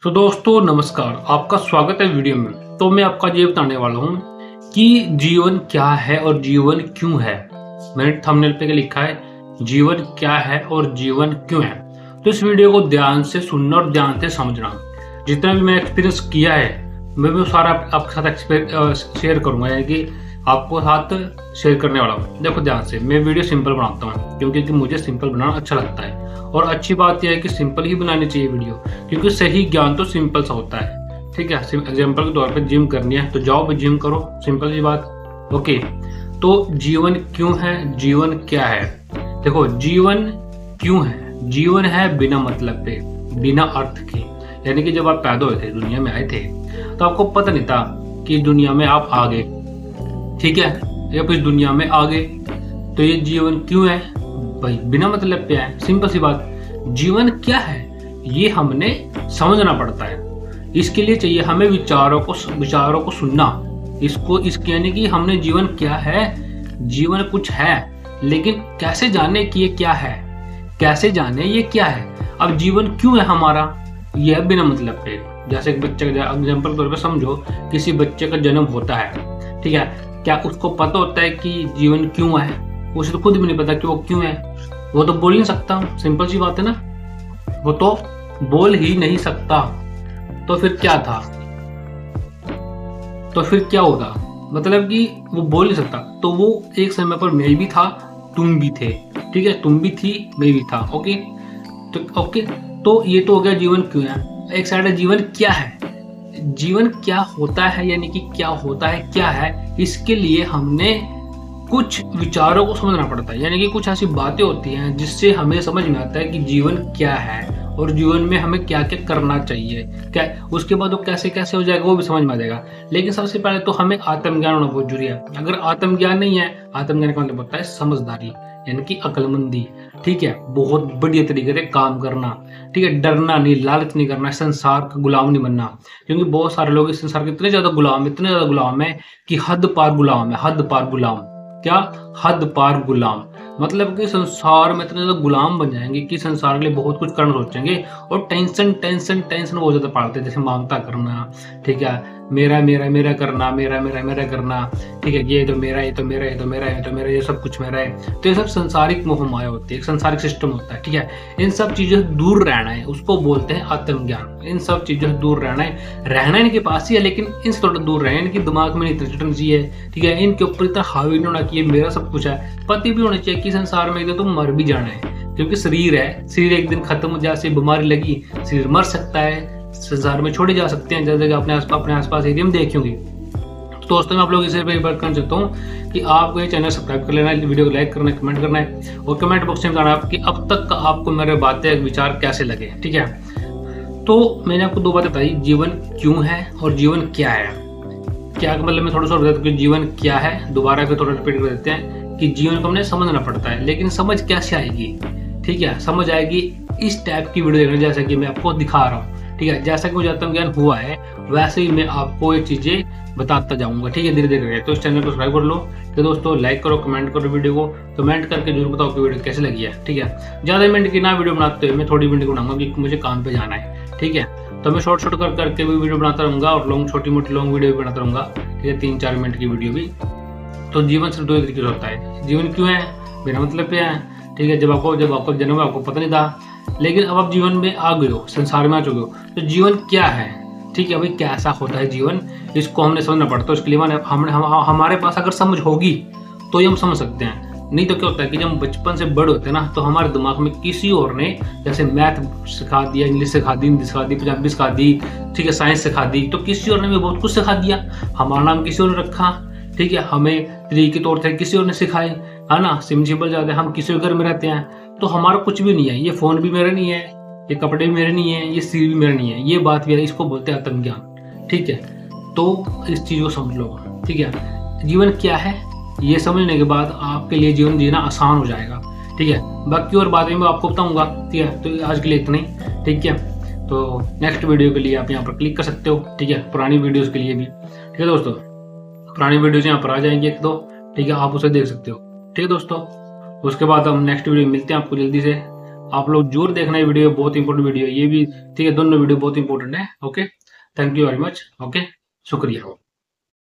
तो दोस्तों नमस्कार, आपका स्वागत है वीडियो में। तो मैं आपका ये बताने वाला हूँ कि जीवन क्या है और जीवन क्यों है। मैंने थंबनेल पे लिखा है जीवन क्या है और जीवन क्यों है। तो इस वीडियो को ध्यान से सुनना और ध्यान से समझना। जितना भी मैं एक्सपीरियंस किया है मैं वो सारा आपके साथ शेयर करूंगा, यानी कि आपको साथ शेयर करने वाला हूँ। देखो ध्यान से, मैं वीडियो सिंपल बनाता हूँ क्योंकि मुझे सिंपल बनाना अच्छा लगता है। और अच्छी बात यह है कि सिंपल ही बनानी चाहिए वीडियो, क्योंकि सही ज्ञान तो सिंपल सा होता है। ठीक है, एग्जाम्पल के तौर पे जिम करनी है तो जाओ भी जिम करो, सिंपल सी बात। ओके, तो जीवन क्यों है, जीवन क्या है। देखो जीवन क्यों है, जीवन है बिना मतलब पे, बिना अर्थ के। यानी कि जब आप पैदा हुए थे, दुनिया में आए थे, तो आपको पता नहीं था कि दुनिया में आप आ गए। ठीक है, या फिर दुनिया में आ गए, तो ये जीवन क्यों है भाई, बिना मतलब पे है। सिंपल सी बात, जीवन क्या है ये हमने समझना पड़ता है। इसके लिए चाहिए हमें विचारों को सुनना। इसके यानी कि हमने जीवन क्या है, जीवन कुछ है, लेकिन कैसे जाने कि ये क्या है, कैसे जाने ये क्या है। अब जीवन क्यों है हमारा, ये है बिना मतलब पे। जैसे एक बच्चे का एग्जाम्पल के तौर पे समझो, किसी बच्चे का जन्म होता है, ठीक है, क्या उसको पता होता है कि जीवन क्यों है? उसे तो खुद भी नहीं पता कि वो क्यों है। वो तो बोल नहीं सकता, सिंपल सी बात है ना, वो तो बोल ही नहीं सकता। तो फिर क्या था, तो फिर क्या होगा, मतलब कि वो बोल नहीं सकता। तो वो एक समय पर मैं भी था, तुम भी थे। ठीक है, तुम भी थी, मैं भी था। ओके, तो ये तो हो गया जीवन क्यों है। एक साइड है जीवन क्या है। जीवन क्या होता है, यानी कि क्या होता है, क्या है, इसके लिए हमने कुछ विचारों को समझना पड़ता है। यानी कि कुछ ऐसी बातें होती हैं जिससे हमें समझ में आता है कि जीवन क्या है और जीवन में हमें क्या क्या करना चाहिए। क्या उसके बाद वो कैसे कैसे हो जाएगा वो भी समझ में आ जाएगा। लेकिन सबसे पहले तो हमें आत्मज्ञान होना बहुत जरूरी है। अगर आत्मज्ञान नहीं है, आत्मज्ञान का मतलब होता है समझदारी, यानी कि अक्लमंदी। ठीक है, बहुत बढ़िया तरीके से काम करना। ठीक है, डरना नहीं, लालच नहीं करना, संसार का गुलाम नहीं बनना। क्योंकि बहुत सारे लोग इस संसार के इतने ज्यादा गुलाम है कि हद पार गुलाम है, हद पार गुलाम। क्या, हद पार गुलाम। मतलब कि संसार में इतने ज्यादा गुलाम बन जाएंगे कि संसार के लिए बहुत कुछ करना सोचेंगे। और टेंशन टेंशन टेंशन बहुत ज्यादा पालते हैं, जैसे मानता करना। ठीक है, मेरा मेरा मेरा करना, मेरा मेरा मेरा करना। ठीक है, ये तो मेरा, ये तो मेरा, ये तो मेरा, ये तो मेरा, ये सब कुछ मेरा है। तो ये सब संसारिक मोह माया होती है, एक संसारिक सिस्टम होता है। ठीक है, इन सब चीजों से दूर रहना है, उसको बोलते हैं आत्मज्ञान। इन सब चीजों से दूर रहना है, रहना इनके पास ही है, लेकिन इनसे थोड़ा दूर रहना है। इनकी दिमाग में नहीं चटनी चाहिए। ठीक है, इनके ऊपर इतना हावी नहीं होना कि ये मेरा सब कुछ है। पति भी होना चाहिए कि संसार में तो मर भी जाना है, क्योंकि शरीर है, शरीर एक दिन खत्म हो जाए, से बीमारी लगी, शरीर मर सकता है, संसार में छोड़े जा सकते हैं। जैसे कि अपने आसपास एरिया में देखे होंगे। तो दोस्तों मैं आप लोग इसे बात करना चाहता हूँ कि आपको ये चैनल सब्सक्राइब कर लेना है, वीडियो को लाइक करना है, कमेंट करना है, और कमेंट बॉक्स में बताना कि अब तक का आपको मेरे बातें विचार कैसे लगे। ठीक है, तो मैंने आपको दो बातें बताई, जीवन क्यों है और जीवन क्या है। क्या मतलब मैं थोड़ा सा बता दूं कि जीवन क्या है, दोबारा फिर थोड़ा रिपीट कर देते हैं कि जीवन को हमने समझना पड़ता है। लेकिन समझ कैसे आएगी, ठीक है, समझ आएगी इस टाइप की वीडियो देखना, जैसा कि मैं आपको दिखा रहा हूँ। ठीक है, जैसा कि मुझे आत्मज्ञान हुआ है वैसे ही मैं आपको ये चीजें बताता जाऊंगा। ठीक है, धीरे धीरे। तो इस चैनल को सब्सक्राइब कर लो। तो दोस्तों लाइक करो, कमेंट करो, वीडियो को कमेंट करके जरूर बताओ कि वीडियो कैसे लगी है। ठीक है, ज्यादा मिनट की ना वीडियो बनाते हुए मैं थोड़ी मिनट बनाऊंगा क्योंकि मुझे काम पे जाना है। ठीक है, तो मैं शॉर्ट करके भी वीडियो बनाता रहूंगा और छोटी मोटी लॉन्ग वीडियो भी बनाता रहूंगा। ठीक है, 3-4 मिनट की वीडियो भी। तो जीवन सिर्फ दो तरीके से होता है। जीवन क्यों है, बिना मतलब पे है। ठीक है, जब आपको जन्म हुआ आपको पता नहीं था, लेकिन अब आप जीवन में आ गए हो, संसार में आ चुके हो, तो जीवन क्या है। ठीक है भाई, कैसा होता है जीवन, इसको हमने समझना पड़ता है। उसके लिए हमारे पास अगर समझ होगी तो ही हम समझ सकते हैं। नहीं तो क्या होता है कि जब हम बचपन से बड़े होते हैं ना, तो हमारे दिमाग में किसी और ने जैसे मैथ सिखा दिया, इंग्लिश सिखा दी, हिंदी सिखा दी, पंजाबी सिखा दी, ठीक है, साइंस सिखा दी, तो किसी और ने भी बहुत कुछ सिखा दिया। हमारा नाम किसी और ने रखा, ठीक है, हमें तरीके तौर थे किसी और ने सिखाए, है ना। सिंपल जाते हम किसी घर में रहते हैं तो हमारा कुछ भी नहीं है। ये फोन भी मेरा नहीं है, ये कपड़े भी मेरे नहीं है, ये सिर भी मेरा नहीं है, ये बात भी है। इसको बोलते हैं आत्मज्ञान। ठीक है, तो इस चीज को समझ लो। ठीक है, जीवन क्या है ये समझने के बाद आपके लिए जीवन जीना आसान हो जाएगा। ठीक है, बाकी और बातें मैं आपको बताऊंगा। ठीक है, तो आज के लिए इतना ही। ठीक है, तो नेक्स्ट वीडियो के लिए आप यहाँ पर क्लिक कर सकते हो। ठीक है, पुरानी वीडियोस के लिए भी। ठीक है दोस्तों, पुरानी वीडियोस यहाँ पर आ जाएंगी एक दो। ठीक है, आप उसे देख सकते हो। ठीक है दोस्तों, उसके बाद हम नेक्स्ट वीडियो में मिलते हैं आपको जल्दी से। आप लोग जरूर देखना, ये वीडियो बहुत इंपॉर्टेंट वीडियो है ये भी, ठीक है, दोनों वीडियो बहुत इंपॉर्टेंट है। Okay, thank you very much. Okay, शुक्रिया।